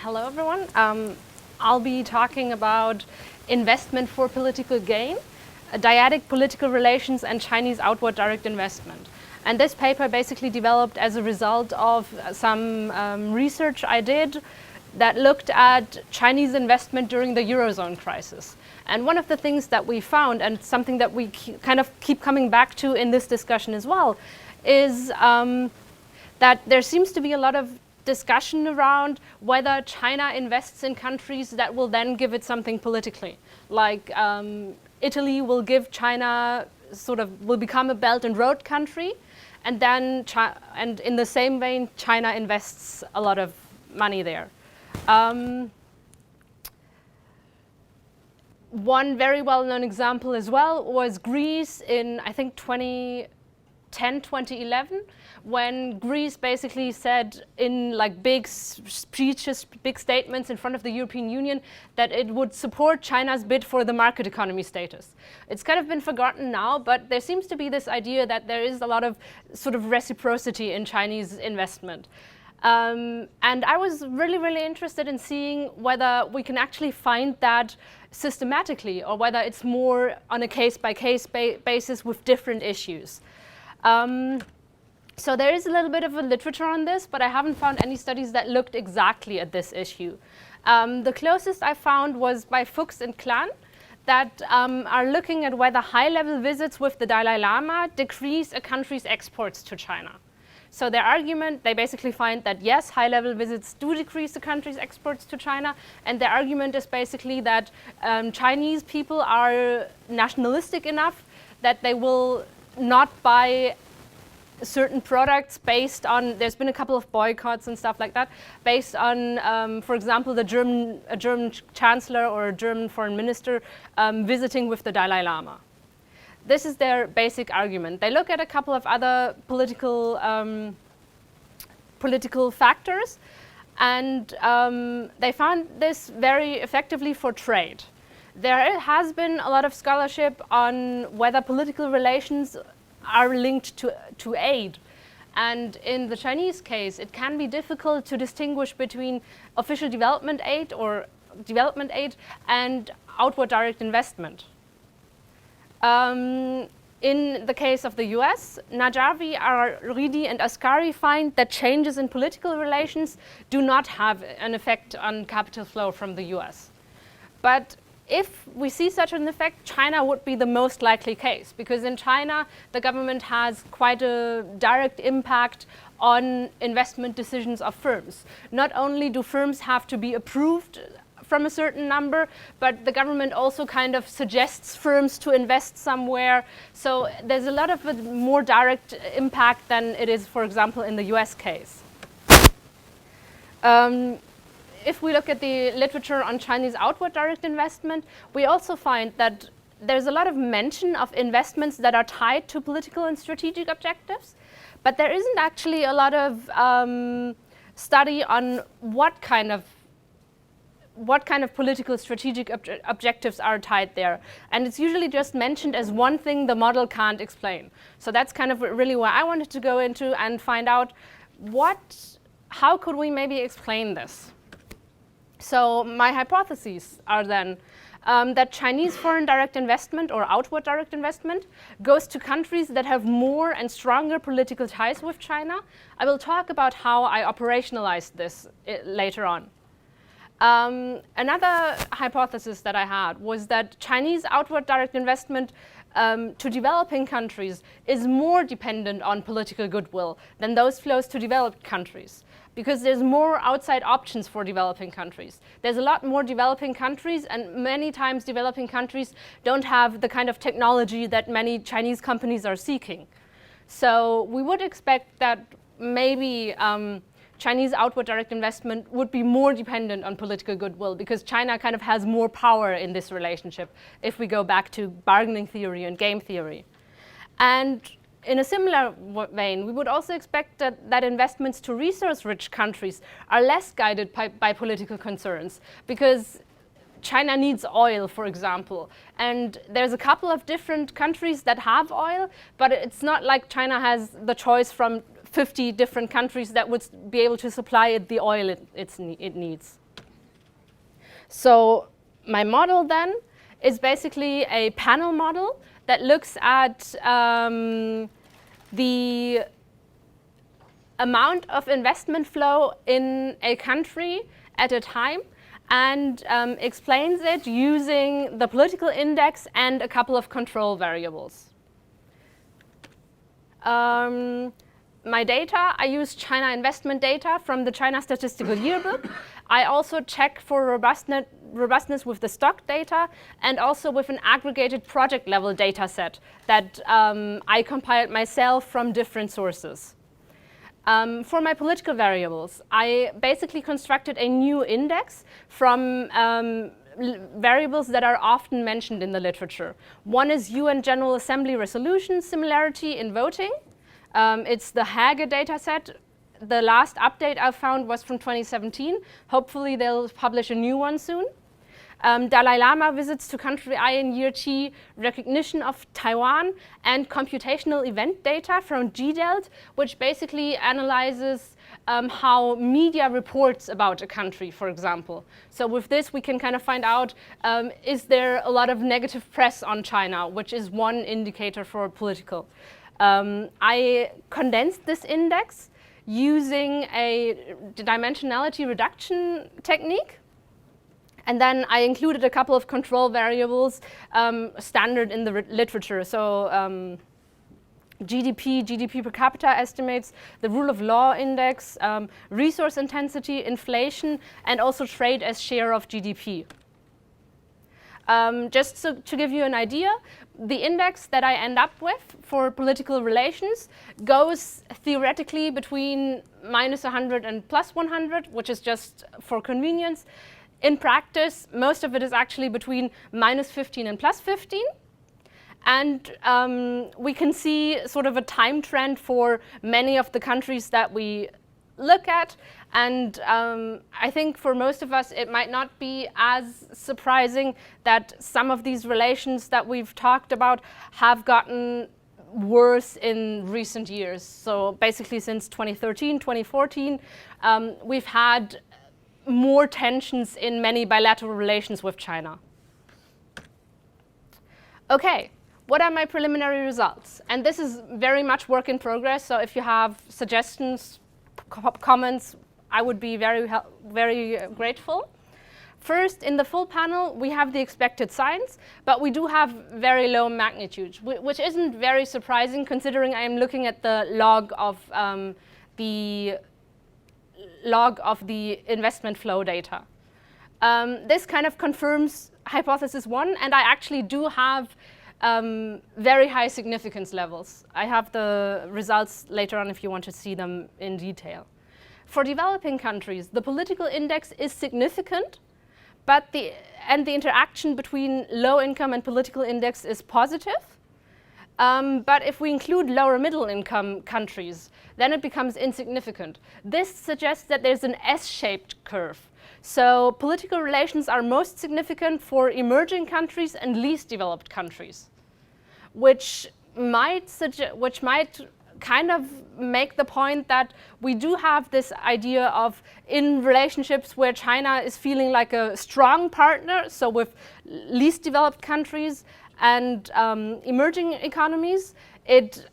Hello, everyone. I'll be talking about investment for political gain, dyadic political relations, and Chinese outward direct investment. And this paper basically developed as a result of some research I did that looked at Chinese investment during the Eurozone crisis. And one of the things that we found, and something that we kind of keep coming back to in this discussion as well, is that there seems to be a lot of discussion around whether China invests in countries that will then give it something politically. Like Italy will give China, will become a Belt and Road country, and then and in the same vein, China invests a lot of money there. One very well-known example as well was Greece in, I think, 2010, 2011, when Greece basically said in like big speeches, big statements in front of the European Union that it would support China's bid for the market economy status. It's kind of been forgotten now, but there seems to be this idea that there is a lot of reciprocity in Chinese investment. And I was really interested in seeing whether we can actually find that systematically or whether it's more on a case-by-case basis with different issues. So there is a little bit of a literature on this, but I haven't found any studies that looked exactly at this issue. The closest I found was by Fuchs and Klan that are looking at whether high-level visits with the Dalai Lama decrease a country's exports to China. So their argument, they basically find that yes, high-level visits do decrease the country's exports to China, and their argument is basically that Chinese people are nationalistic enough that they will not buy certain products based on, there's been a couple of boycotts and stuff like that, based on, for example, a German chancellor or a German foreign minister visiting with the Dalai Lama. This is their basic argument. They look at a couple of other political factors, and they found this very effectively for trade. There has been a lot of scholarship on whether political relations are linked to aid. And in the Chinese case, it can be difficult to distinguish between official development aid and outward direct investment. In the case of the US, Najavi, Aridi, and Ascari find that changes in political relations do not have an effect on capital flow from the US. But if we see such an effect, China would be the most likely case, because in China, the government has quite a direct impact on investment decisions of firms. Not only do firms have to be approved from a certain number, but the government also kind of suggests firms to invest somewhere. So there's a lot of a more direct impact than it is, for example, in the US case. If we look at the literature on Chinese outward direct investment, we also find that there's a lot of mention of investments that are tied to political and strategic objectives, but there isn't actually a lot of study on what kind of political strategic objectives are tied there. And it's usually just mentioned as one thing the model can't explain. So that's kind of really where I wanted to go into and find out how could we maybe explain this? So my hypotheses are then that Chinese foreign direct investment or outward direct investment goes to countries that have more and stronger political ties with China. I will talk about how I operationalized this later on. Another hypothesis that I had was that Chinese outward direct investment to developing countries is more dependent on political goodwill than those flows to developed countries, because there's more outside options for developing countries. There's a lot more developing countries, and many times developing countries don't have the kind of technology that many Chinese companies are seeking. So we would expect that maybe Chinese outward direct investment would be more dependent on political goodwill, because China kind of has more power in this relationship if we go back to bargaining theory and game theory. And in a similar vein, we would also expect that investments to resource-rich countries are less guided by political concerns, because China needs oil, for example, and there's a couple of different countries that have oil, but it's not like China has the choice from 50 different countries that would be able to supply it the oil it needs. So my model then is basically a panel model that looks at the amount of investment flow in a country at a time and explains it using the political index and a couple of control variables. My data, I use China investment data from the China Statistical Yearbook. I also check for robustness with the stock data and also with an aggregated project level data set that I compiled myself from different sources. For my political variables, I basically constructed a new index from variables that are often mentioned in the literature. One is UN General Assembly resolution similarity in voting. It's the Hage dataset. The last update I found was from 2017. Hopefully they'll publish a new one soon. Dalai Lama visits to country I in year T, recognition of Taiwan, and computational event data from GDELT, which basically analyzes how media reports about a country, for example. So with this, we can kind of find out, is there a lot of negative press on China, which is one indicator for political. I condensed this index using a dimensionality reduction technique. And then I included a couple of control variables standard in the literature. So GDP per capita estimates, the rule of law index, resource intensity, inflation, and also trade as share of GDP. Just to give you an idea, the index that I end up with for political relations goes theoretically between -100 and +100, which is just for convenience. In practice, most of it is actually between -15 and +15. And we can see sort of a time trend for many of the countries that we look at. And I think for most of us, it might not be as surprising that some of these relations that we've talked about have gotten worse in recent years. So basically since 2013, 2014, we've had more tensions in many bilateral relations with China. Okay, what are my preliminary results? And this is very much work in progress, so if you have suggestions, comments, I would be very grateful. First, in the full panel, we have the expected signs, but we do have very low magnitudes, which isn't very surprising considering I am looking at the log of the investment flow data. This kind of confirms hypothesis 1, and I actually do have very high significance levels. I have the results later on if you want to see them in detail. For developing countries, the political index is significant, but the interaction between low income and political index is positive. But if we include lower middle income countries, then it becomes insignificant. This suggests that there's an S-shaped curve. So political relations are most significant for emerging countries and least developed countries, which might kind of make the point that we do have this idea of in relationships where China is feeling like a strong partner, so with least developed countries and emerging economies, it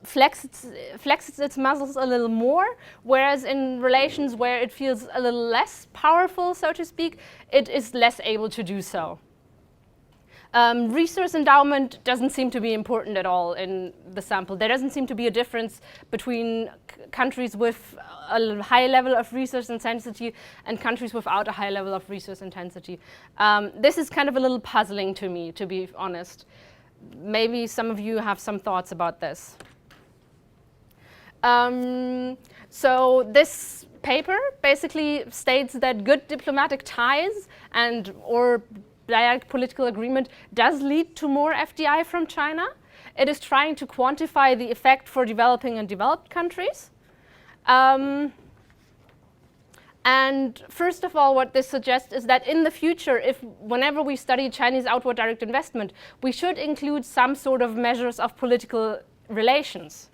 flexes its muscles a little more, whereas in relations where it feels a little less powerful, so to speak, it is less able to do so. Resource endowment doesn't seem to be important at all in the sample. There doesn't seem to be a difference between countries with a high level of resource intensity and countries without a high level of resource intensity. This is kind of a little puzzling to me, to be honest. Maybe some of you have some thoughts about this. So this paper basically states that good diplomatic ties or Dyadic political agreement does lead to more FDI from China. It is trying to quantify the effect for developing and developed countries. And first of all, what this suggests is that in the future, whenever we study Chinese outward direct investment, we should include some sort of measures of political relations.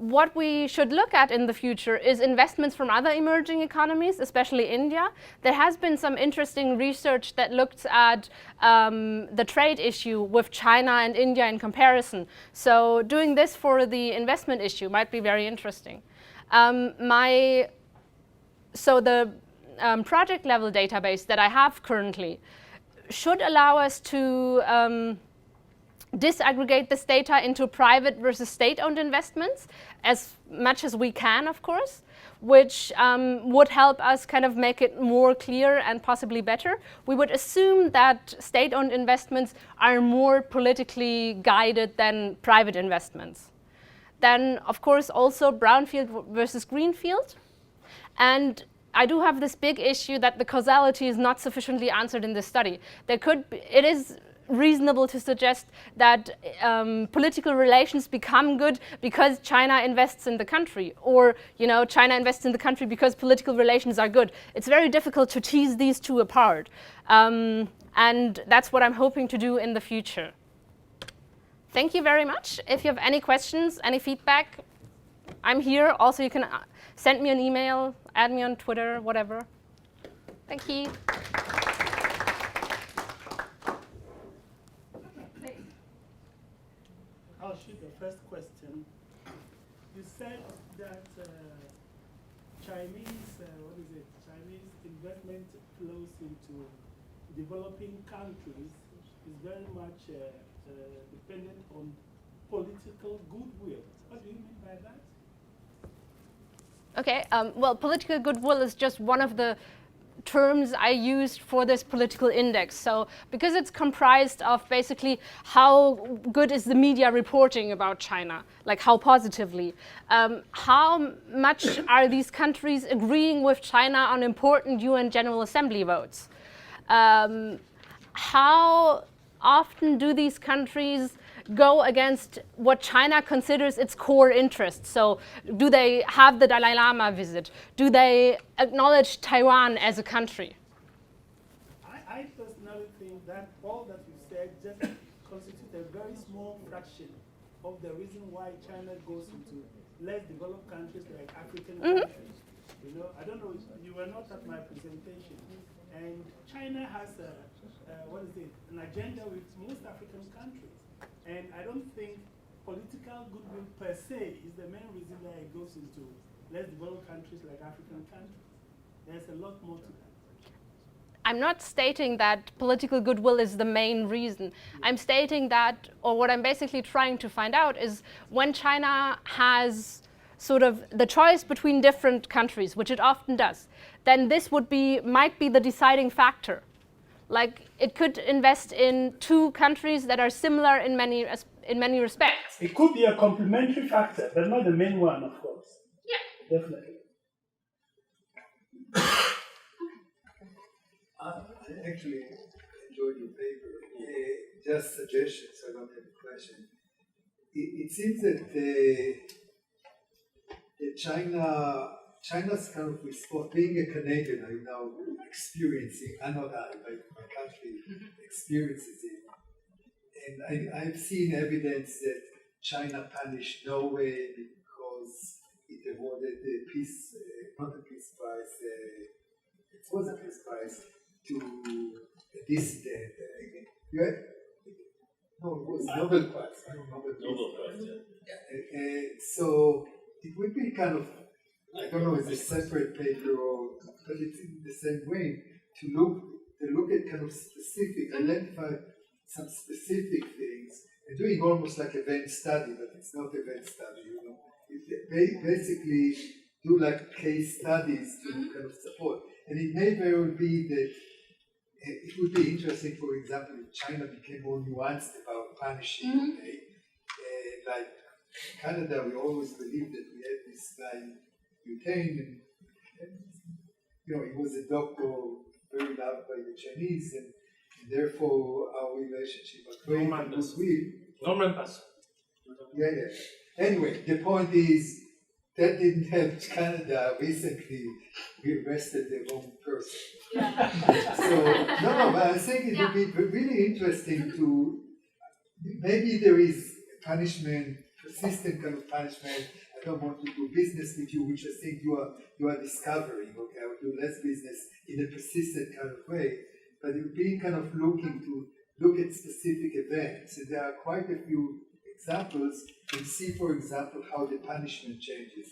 what we should look at in the future is investments from other emerging economies, especially India. There has been some interesting research that looked at the trade issue with China and India in comparison. So doing this for the investment issue might be very interesting. So the project level database that I have currently should allow us to disaggregate this data into private versus state-owned investments as much as we can, of course, which would help us kind of make it more clear and possibly better. We would assume that state-owned investments are more politically guided than private investments. Then, of course, also brownfield versus greenfield. And I do have this big issue that the causality is not sufficiently answered in this study. It is reasonable to suggest that political relations become good because China invests in the country, or China invests in the country because political relations are good. It's very difficult to tease these two apart, and that's what I'm hoping to do in the future. Thank you very much. If you have any questions, any feedback, I'm here. Also, you can send me an email, add me on Twitter, whatever. Thank you. I'll shoot the first question. You said that Chinese investment flows into developing countries is very much dependent on political goodwill. What do you mean by that? Okay, well, political goodwill is just one of the terms I used for this political index. So because it's comprised of basically how good is the media reporting about China, like how positively, how much are these countries agreeing with China on important UN General Assembly votes, how often do these countries go against what China considers its core interests? So do they have the Dalai Lama visit? Do they acknowledge Taiwan as a country? I personally think that all that you said just constitutes a very small fraction of the reason why China goes into less developed countries like African countries. I don't know, you were not at my presentation. And China has an agenda with most African countries. And I don't think political goodwill per se is the main reason why it goes into less developed countries like African countries. There's a lot more to that. I'm not stating that political goodwill is the main reason. I'm stating that, or what I'm basically trying to find out is when China has sort of the choice between different countries, which it often does, then this might be the deciding factor. Like it could invest in two countries that are similar in many respects. It could be a complementary factor, but not the main one, of course. Yeah. Definitely. I actually enjoyed your paper. Just suggestions, I don't have a question. It seems that China's kind of response, being a Canadian, I'm now experiencing, I'm not like my country experiences it. And I've seen evidence that China punished Norway because it awarded the peace, not the peace prize, it was a peace prize to a dissident. No, it was Nobel Prize. Nobel Prize, yeah. So it would be kind of, I don't know, it's a separate paper, but it's in the same way to look at kind of specific, identify some specific things, and doing almost like event study, but it's not event study, It basically do like case studies to kind of support. And it may very well be that it would be interesting, for example, if China became more nuanced about punishing. Like Canada, we always believed that we had this guy, Butane, and he was a doctor very loved by the Chinese, and therefore our relationship was great and goodwill. Yeah. Anyway, the point is, that didn't help Canada. Recently, we arrested the wrong person. Yeah. So, but I think it would be really interesting to, maybe there is punishment, persistent kind of punishment, I don't want to do business with you, which I think you are discovering. Okay, I will do less business in a persistent kind of way, but it would be kind of looking to look at specific events. And there are quite a few examples, and see, for example, how the punishment changes,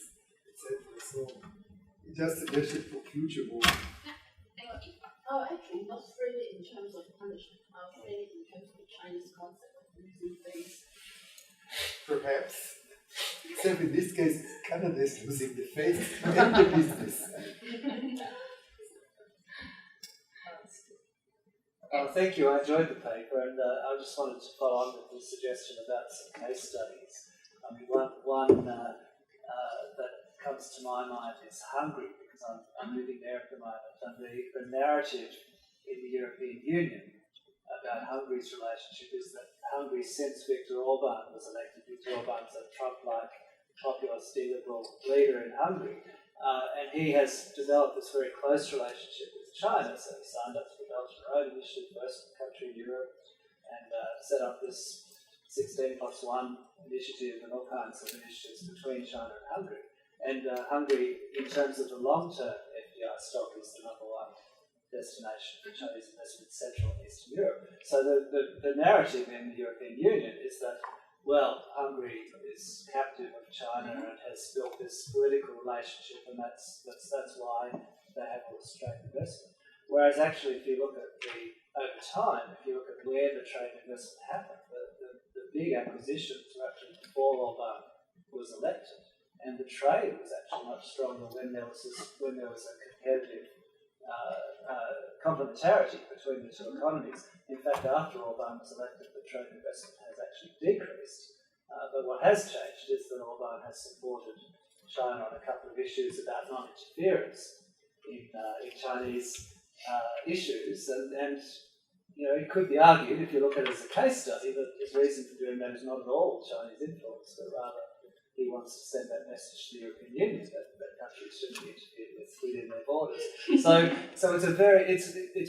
etc. So it's just a suggestion for future work. Oh, actually, not really in terms of punishment. I was saying in terms of the Chinese concept of losing face. Perhaps. Except in this case, Canada is losing the face and the business. Thank you. I enjoyed the paper, and I just wanted to follow on with the suggestion about some case studies. I mean, one that comes to my mind is Hungary, because I'm living there at the moment, and the narrative in the European Union about Hungary's relationship is that Hungary, since Viktor Orban was elected, Viktor Orban's a Trump-like populist liberal leader in Hungary, and he has developed this very close relationship with China. So he signed up to the Belt and Road Initiative, first country in Europe, and set up this 16+1 initiative and all kinds of initiatives between China and Hungary. And Hungary, in terms of the long-term FDI stock, is the #1 destination for Chinese investment in Central and Eastern Europe. So the narrative in the European Union is that, well, Hungary is captive of China and has built this political relationship, and that's why they have all this trade investment. Whereas actually, if you look at over time, if you look at where the trade investment happened, the big acquisitions were actually before Orban was elected, and the trade was actually much stronger when there was a competitive complementarity between the two economies. In fact, after Orban was elected, the trade investment has actually decreased. But what has changed is that Orban has supported China on a couple of issues about non-interference in Chinese issues, and you know, it could be argued, if you look at it as a case study, that his reason for doing that is not at all Chinese influence, but rather he wants to send that message to the European Union that countries shouldn't be interfered with within their borders. So it's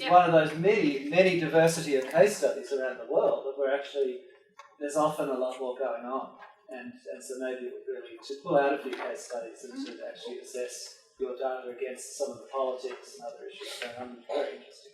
one of those many diversity of case studies around the world where actually there's often a lot more going on, and so maybe it would really to pull out a few case studies and to actually assess your data against some of the politics and other issues going on. Very interesting.